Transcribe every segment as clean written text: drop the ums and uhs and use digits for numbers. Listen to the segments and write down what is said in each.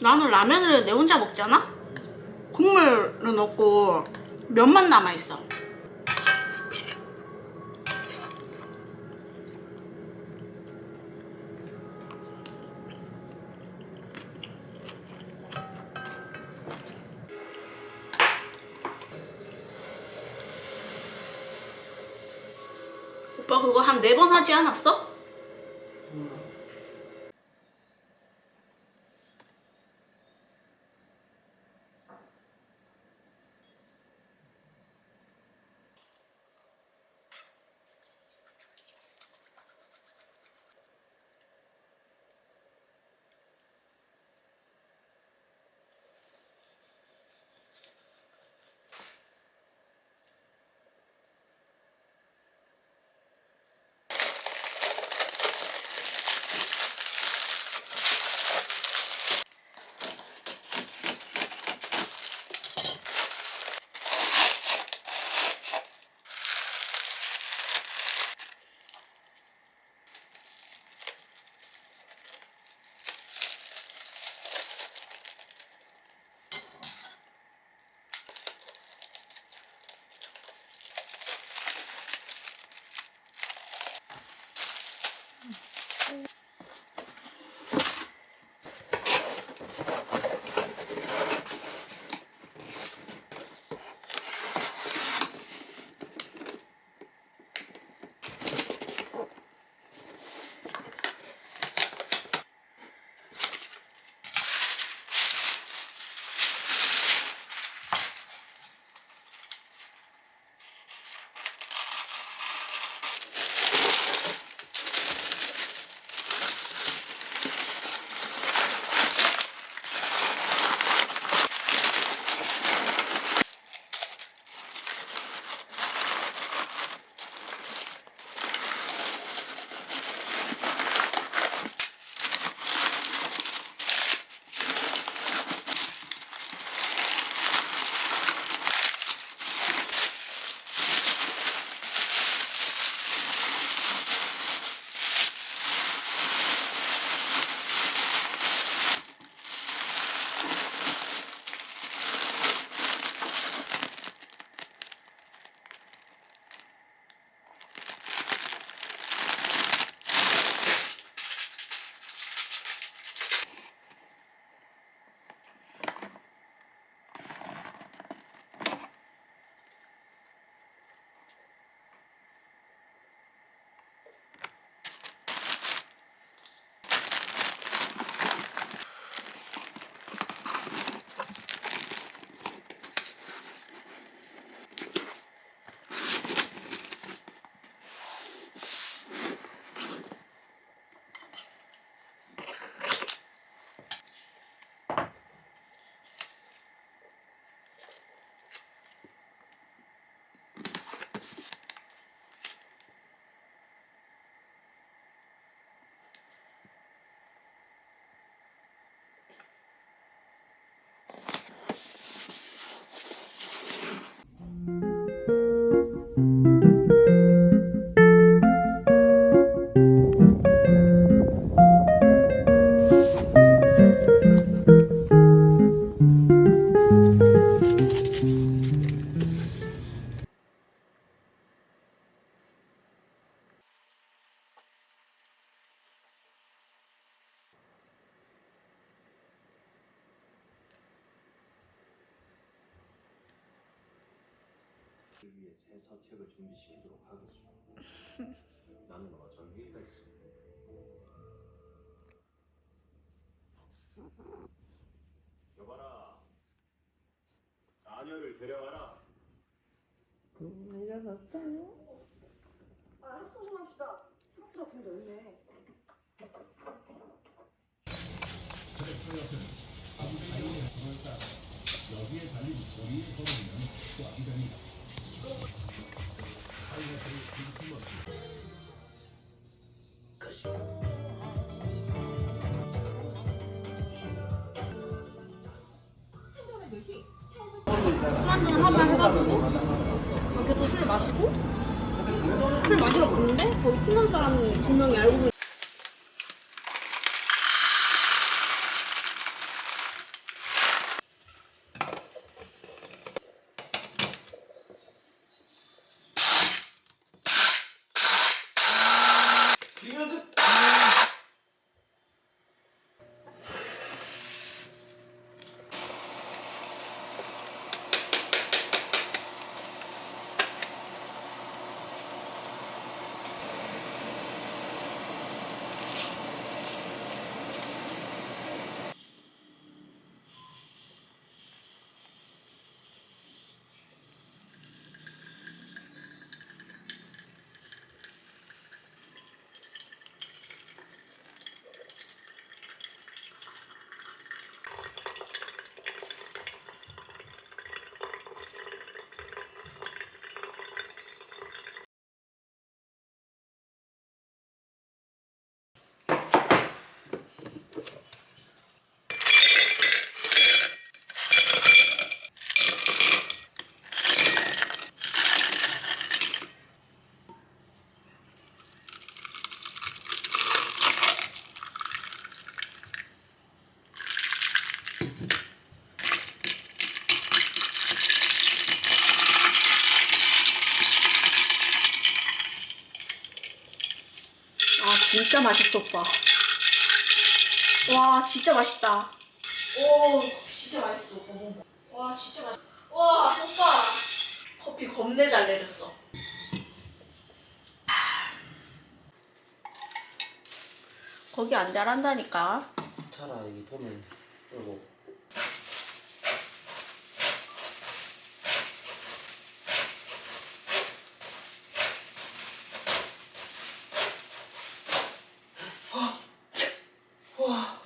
나는 라면을 내 혼자 먹잖아? 국물은 없고 면만 남아있어. 오빠 그거 한 4번 하지 않았어? 위해 새 서책을 준비시키도록 하겠소. 나는 어쩔 회의가 있어. 여봐라, 아녀를 데려와라. 일어났어요? 아, 합성 좀 합시다. 생각보다 좀 넓네. 술 한잔을 하자 해가지고 그렇게 또 술 마시고 술 마시러 갔는데 거기 팀원 사람 2명이 알고 진짜 맛있어, 오빠. 와, 진짜 맛있다. 오, 커피 진짜 맛있어, 오빠. 먹어. 와, 진짜 맛있어. 와, 오빠. 커피 겁내 잘 내렸어. 거기 안 잘한다니까. 차라 이 봄을 끌고. 와.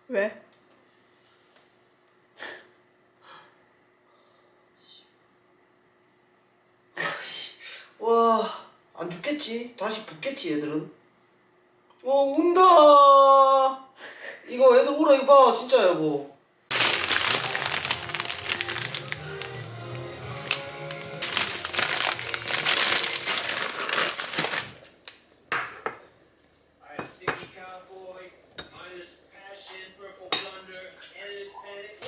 왜? 와, 안 죽겠지? 다시 붙겠지, 얘들은? 운다! 이거 애들 울어, 이거 봐, 진짜, 여보. I have Sticky Cowboy, minus Passion, Purple Thunder, Endless Panic.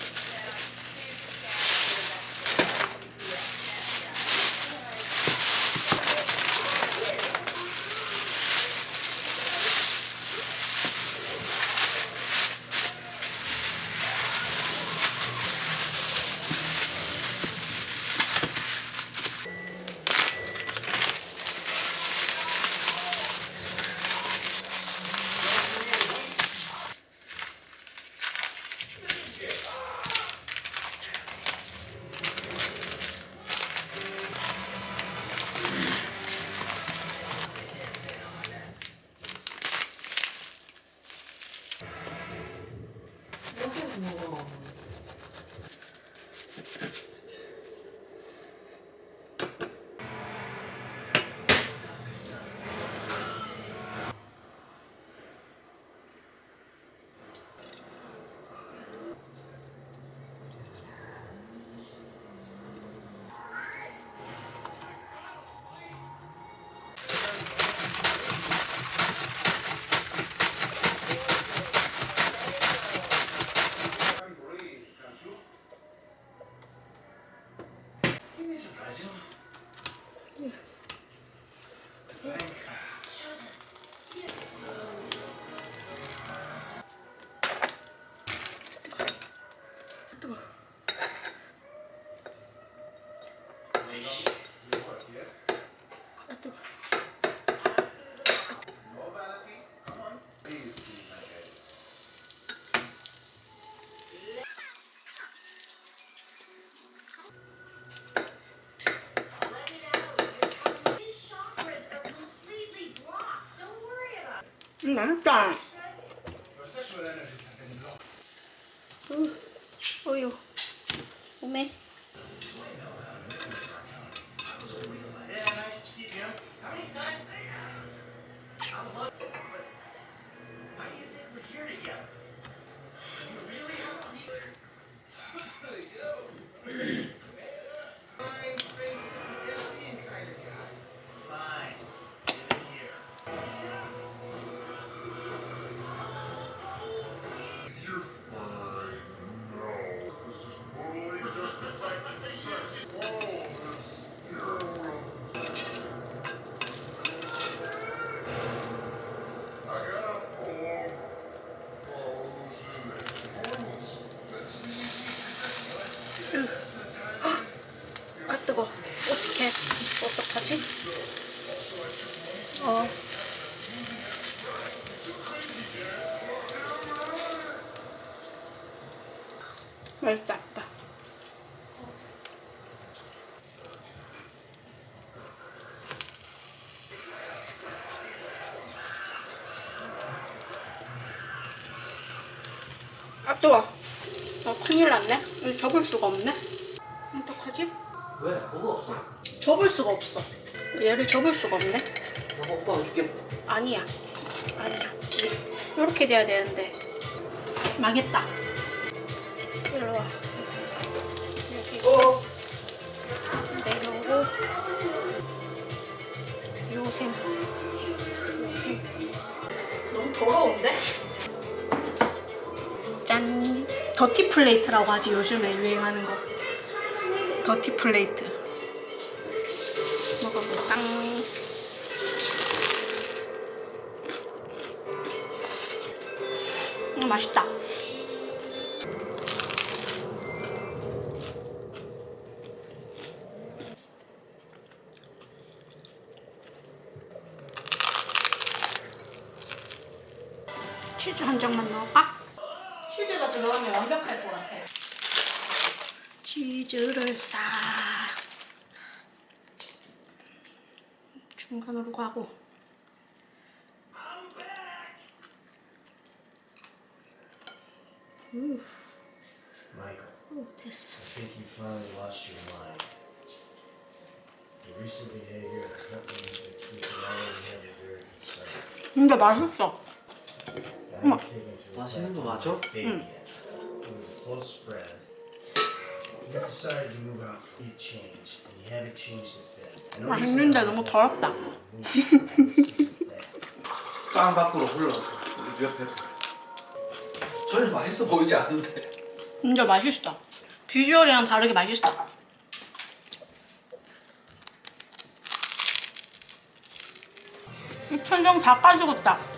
맛있다. 우유. 오메. 아 뜨거. 어떡해. 어떡하지? 맛있다. 아 뜨거. 큰일 났네. 이거 접을 수가 없네. 어떡하지? 왜? 뭐가 없어? 접을 수가 없어. 얘를 접을 수가 없네. 여보, 오빠가 줄게. 아니야. 이렇게 돼야 되는데. 망했다. 일로 와. 여기 내려오고. 요샘. 너무 더러운데? 짠. 더티 플레이트라고 하지, 요즘에 유행하는 거. 더티 플레이트. 먹어볼까? 맛있다. 치즈 한 장만 넣을까? 치즈가 들어가면 완벽할 것 같아. 치즈를 싹 중간으로 가고. Michael, 오, 됐어. I think you finally lost your mind. Your recent behavior at the company has been keeping all of you very concerned. 근데 맛있어. Now you're taking into 맛있는 거 account 맞아? your baby yet. Who was a close friend. You decided to move out for you change, and you haven't changed a bit. I know you 맛있는데 said 너무 that 더럽다. you moved, but this isn't that. 땅 밖으로 흘러. 우리 옆에. 전혀 맛있어 보이지 않는데. 진짜 맛있어. 비주얼이랑 다르게 맛있어. 이 천장 다 까죽었다.